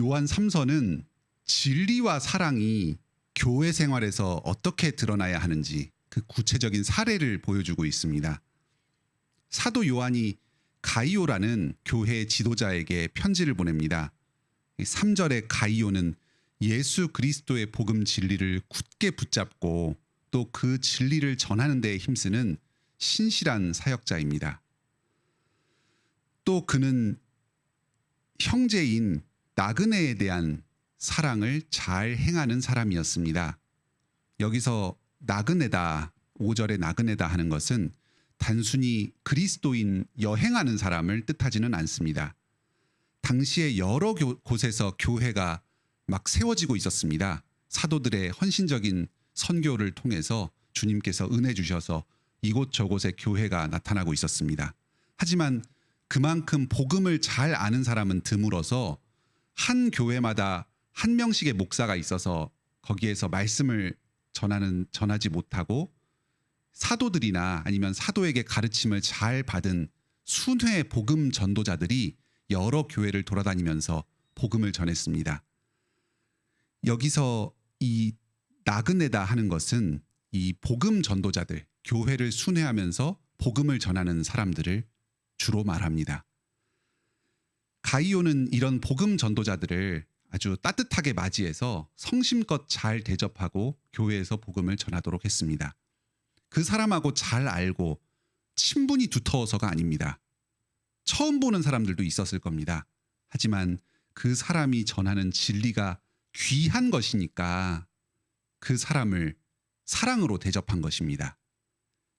요한 3서는 진리와 사랑이 교회 생활에서 어떻게 드러나야 하는지 그 구체적인 사례를 보여주고 있습니다. 사도 요한이 가이오라는 교회 지도자에게 편지를 보냅니다. 3절의 가이오는 예수 그리스도의 복음 진리를 굳게 붙잡고 또 그 진리를 전하는 데에 힘쓰는 신실한 사역자입니다. 또 그는 형제인 나그네에 대한 사랑을 잘 행하는 사람이었습니다. 여기서 나그네다, 5절의 나그네다 하는 것은 단순히 그리스도인 여행하는 사람을 뜻하지는 않습니다. 당시에 여러 곳에서 교회가 막 세워지고 있었습니다. 사도들의 헌신적인 선교를 통해서 주님께서 은혜 주셔서 이곳저곳에 교회가 나타나고 있었습니다. 하지만 그만큼 복음을 잘 아는 사람은 드물어서 한 교회마다 한 명씩의 목사가 있어서 거기에서 말씀을 전하지 못하고 사도들이나 아니면 사도에게 가르침을 잘 받은 순회 복음 전도자들이 여러 교회를 돌아다니면서 복음을 전했습니다. 여기서 이 나그네다 하는 것은 이 복음 전도자들, 교회를 순회하면서 복음을 전하는 사람들을 주로 말합니다. 가이오는 이런 복음 전도자들을 아주 따뜻하게 맞이해서 성심껏 잘 대접하고 교회에서 복음을 전하도록 했습니다. 그 사람하고 잘 알고 친분이 두터워서가 아닙니다. 처음 보는 사람들도 있었을 겁니다. 하지만 그 사람이 전하는 진리가 귀한 것이니까 그 사람을 사랑으로 대접한 것입니다.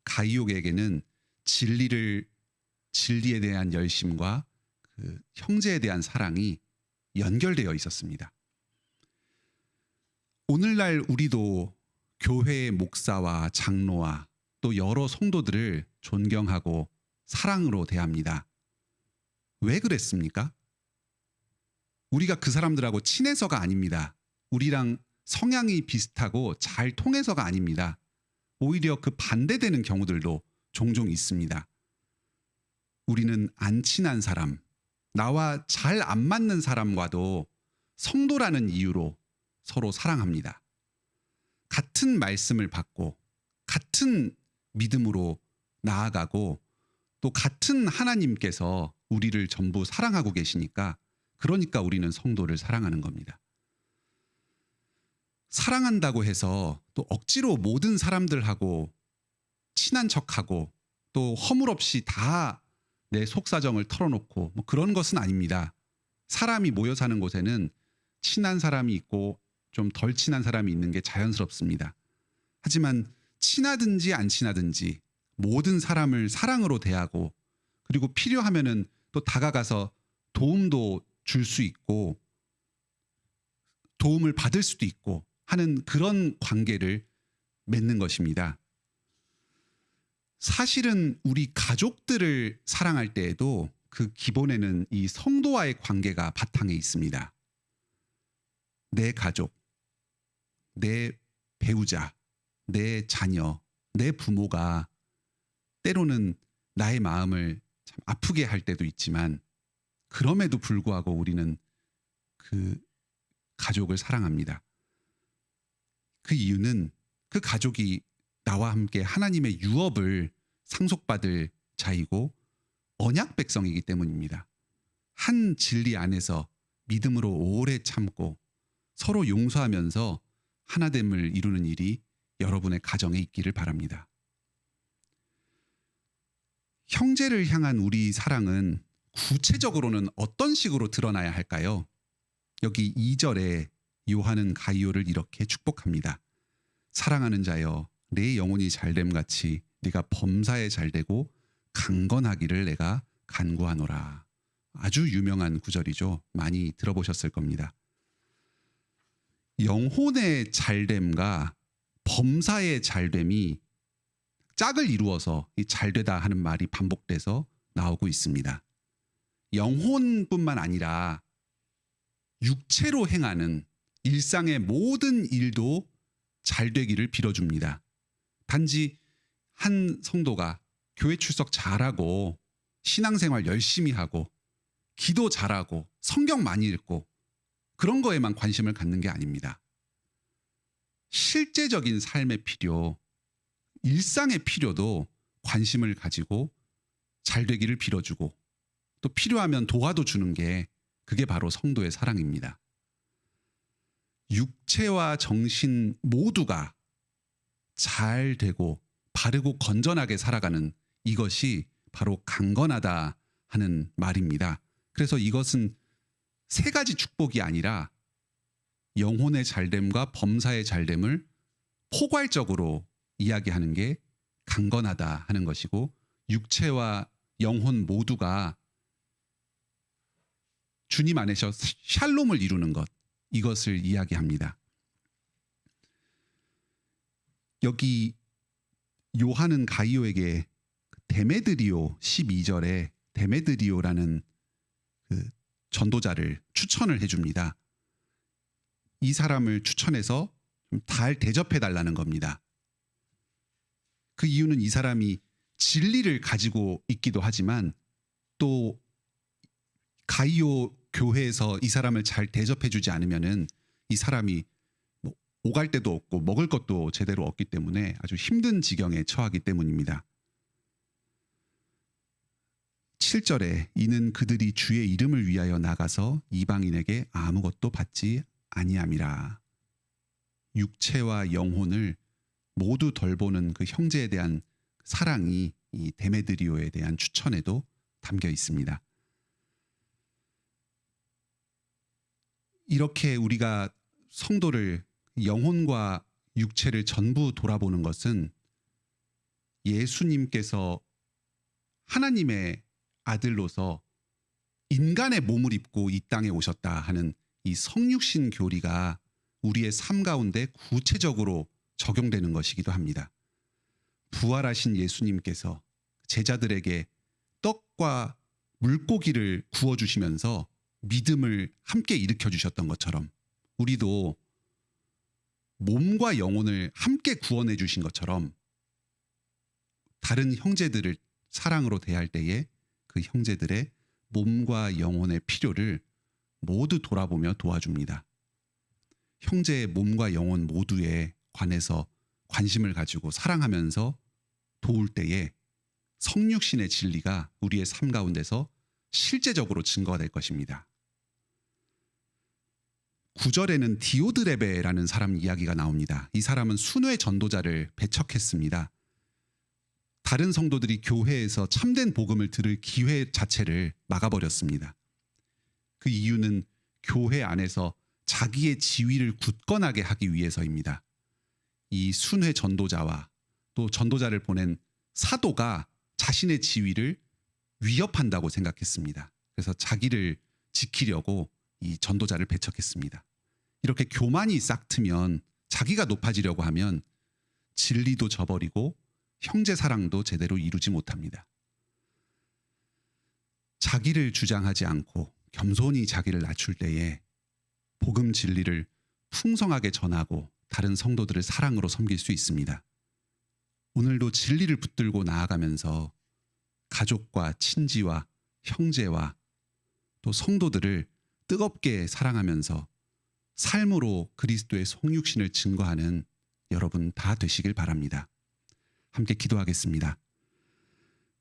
가이오에게는 진리에 대한 열심과 그 형제에 대한 사랑이 연결되어 있었습니다. 오늘날 우리도 교회의 목사와 장로와 또 여러 성도들을 존경하고 사랑으로 대합니다. 왜 그랬습니까? 우리가 그 사람들하고 친해서가 아닙니다. 우리랑 성향이 비슷하고 잘 통해서가 아닙니다. 오히려 그 반대되는 경우들도 종종 있습니다. 우리는 안 친한 사람, 나와 잘 안 맞는 사람과도 성도라는 이유로 서로 사랑합니다. 같은 말씀을 받고 같은 믿음으로 나아가고 또 같은 하나님께서 우리를 전부 사랑하고 계시니까 그러니까 우리는 성도를 사랑하는 겁니다. 사랑한다고 해서 또 억지로 모든 사람들하고 친한 척하고 또 허물없이 다 내 속사정을 털어놓고 뭐 그런 것은 아닙니다. 사람이 모여 사는 곳에는 친한 사람이 있고 좀 덜 친한 사람이 있는 게 자연스럽습니다. 하지만 친하든지 안 친하든지 모든 사람을 사랑으로 대하고 그리고 필요하면은 또 다가가서 도움도 줄 수 있고 도움을 받을 수도 있고 하는 그런 관계를 맺는 것입니다. 사실은 우리 가족들을 사랑할 때에도 그 기본에는 이 성도와의 관계가 바탕에 있습니다. 내 가족, 내 배우자, 내 자녀, 내 부모가 때로는 나의 마음을 참 아프게 할 때도 있지만 그럼에도 불구하고 우리는 그 가족을 사랑합니다. 그 이유는 그 가족이 나와 함께 하나님의 유업을 상속받을 자이고 언약 백성이기 때문입니다. 한 진리 안에서 믿음으로 오래 참고 서로 용서하면서 하나됨을 이루는 일이 여러분의 가정에 있기를 바랍니다. 형제를 향한 우리 사랑은 구체적으로는 어떤 식으로 드러나야 할까요? 여기 2절에 요한은 가이오를 이렇게 축복합니다. 사랑하는 자여, 내 영혼이 잘됨 같이 네가 범사에 잘되고 강건하기를 내가 간구하노라. 아주 유명한 구절이죠. 많이 들어보셨을 겁니다. 영혼의 잘됨과 범사의 잘됨이 짝을 이루어서 이 잘되다 하는 말이 반복돼서 나오고 있습니다. 영혼뿐만 아니라 육체로 행하는 일상의 모든 일도 잘되기를 빌어줍니다. 단지 한 성도가 교회 출석 잘하고 신앙생활 열심히 하고 기도 잘하고 성경 많이 읽고 그런 거에만 관심을 갖는 게 아닙니다. 실제적인 삶의 필요, 일상의 필요도 관심을 가지고 잘 되기를 빌어주고 또 필요하면 도와도 주는 게 그게 바로 성도의 사랑입니다. 육체와 정신 모두가 잘 되고 바르고 건전하게 살아가는 이것이 바로 강건하다 하는 말입니다. 그래서 이것은 세 가지 축복이 아니라 영혼의 잘됨과 범사의 잘됨을 포괄적으로 이야기하는 게 강건하다 하는 것이고, 육체와 영혼 모두가 주님 안에서 샬롬을 이루는 것, 이것을 이야기합니다. 여기 요한은 가이오에게 데메드리오 12절에 데메드리오라는 그 전도자를 추천을 해줍니다. 이 사람을 추천해서 잘 대접해 달라는 겁니다. 그 이유는 이 사람이 진리를 가지고 있기도 하지만 또 가이오 교회에서 이 사람을 잘 대접해 주지 않으면은 이 사람이 뭐 오갈 데도 없고 먹을 것도 제대로 없기 때문에 아주 힘든 지경에 처하기 때문입니다. 7절에 이는 그들이 주의 이름을 위하여 나가서 이방인에게 아무것도 받지 아니함이라. 육체와 영혼을 모두 돌보는 그 형제에 대한 사랑이 이 데메드리오에 대한 추천에도 담겨 있습니다. 이렇게 우리가 성도를 영혼과 육체를 전부 돌아보는 것은 예수님께서 하나님의 아들로서 인간의 몸을 입고 이 땅에 오셨다 하는 이 성육신 교리가 우리의 삶 가운데 구체적으로 적용되는 것이기도 합니다. 부활하신 예수님께서 제자들에게 떡과 물고기를 구워주시면서 믿음을 함께 일으켜 주셨던 것처럼 우리도 몸과 영혼을 함께 구원해 주신 것처럼 다른 형제들을 사랑으로 대할 때에 그 형제들의 몸과 영혼의 필요를 모두 돌아보며 도와줍니다. 형제의 몸과 영혼 모두에 관해서 관심을 가지고 사랑하면서 도울 때에 성육신의 진리가 우리의 삶 가운데서 실제적으로 증거가 될 것입니다. 9절에는 디오드레베라는 사람 이야기가 나옵니다. 이 사람은 순회 전도자를 배척했습니다. 다른 성도들이 교회에서 참된 복음을 들을 기회 자체를 막아버렸습니다. 그 이유는 교회 안에서 자기의 지위를 굳건하게 하기 위해서입니다. 이 순회 전도자와 또 전도자를 보낸 사도가 자신의 지위를 위협한다고 생각했습니다. 그래서 자기를 지키려고 이 전도자를 배척했습니다. 이렇게 교만이 싹트면 자기가 높아지려고 하면 진리도 저버리고 형제 사랑도 제대로 이루지 못합니다. 자기를 주장하지 않고 겸손히 자기를 낮출 때에 복음 진리를 풍성하게 전하고 다른 성도들을 사랑으로 섬길 수 있습니다. 오늘도 진리를 붙들고 나아가면서 가족과 친지와 형제와 또 성도들을 뜨겁게 사랑하면서 삶으로 그리스도의 성육신을 증거하는 여러분 다 되시길 바랍니다. 함께 기도하겠습니다.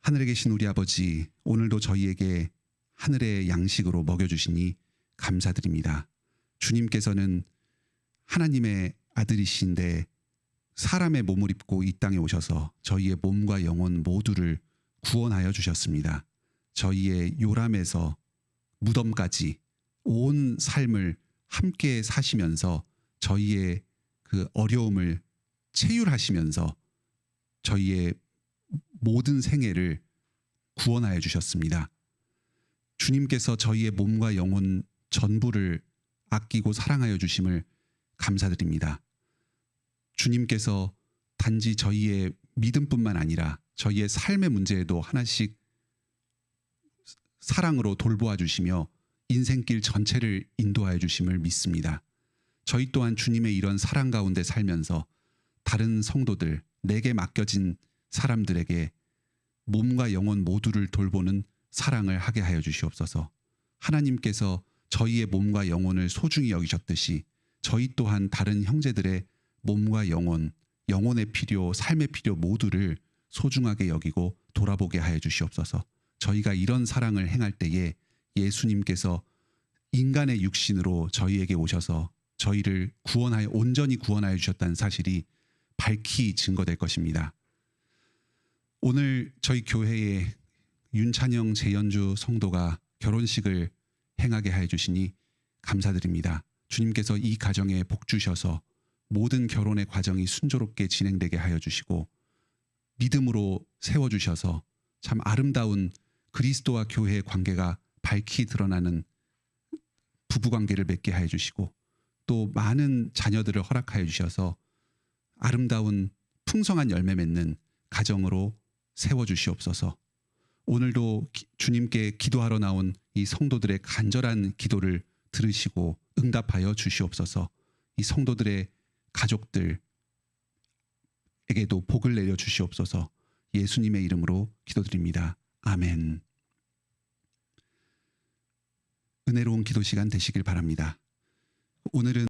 하늘에 계신 우리 아버지, 오늘도 저희에게 하늘의 양식으로 먹여주시니 감사드립니다. 주님께서는 하나님의 아들이신데 사람의 몸을 입고 이 땅에 오셔서 저희의 몸과 영혼 모두를 구원하여 주셨습니다. 저희의 요람에서 무덤까지 온 삶을 함께 사시면서 저희의 그 어려움을 체휼하시면서 저희의 모든 생애를 구원하여 주셨습니다. 주님께서 저희의 몸과 영혼 전부를 아끼고 사랑하여 주심을 감사드립니다. 주님께서 단지 저희의 믿음뿐만 아니라 저희의 삶의 문제에도 하나씩 사랑으로 돌보아 주시며 인생길 전체를 인도하여 주심을 믿습니다. 저희 또한 주님의 이런 사랑 가운데 살면서 다른 성도들, 내게 맡겨진 사람들에게 몸과 영혼 모두를 돌보는 사랑을 하게 하여 주시옵소서. 하나님께서 저희의 몸과 영혼을 소중히 여기셨듯이 저희 또한 다른 형제들의 몸과 영혼의 필요, 삶의 필요 모두를 소중하게 여기고 돌아보게 하여 주시옵소서. 저희가 이런 사랑을 행할 때에 예수님께서 인간의 육신으로 저희에게 오셔서 저희를 온전히 구원하여 주셨다는 사실이 밝히 증거될 것입니다. 오늘 저희 교회에 윤찬영 재연주 성도가 결혼식을 행하게 하여 주시니 감사드립니다. 주님께서 이 가정에 복 주셔서 모든 결혼의 과정이 순조롭게 진행되게 하여 주시고 믿음으로 세워주셔서 참 아름다운 그리스도와 교회의 관계가 밝히 드러나는 부부관계를 맺게 하여 주시고 또 많은 자녀들을 허락하여 주셔서 아름다운 풍성한 열매 맺는 가정으로 세워주시옵소서. 오늘도 주님께 기도하러 나온 이 성도들의 간절한 기도를 들으시고 응답하여 주시옵소서. 이 성도들의 가족들에게도 복을 내려 주시옵소서. 예수님의 이름으로 기도드립니다. 아멘. 은혜로운 기도 시간 되시길 바랍니다. 오늘은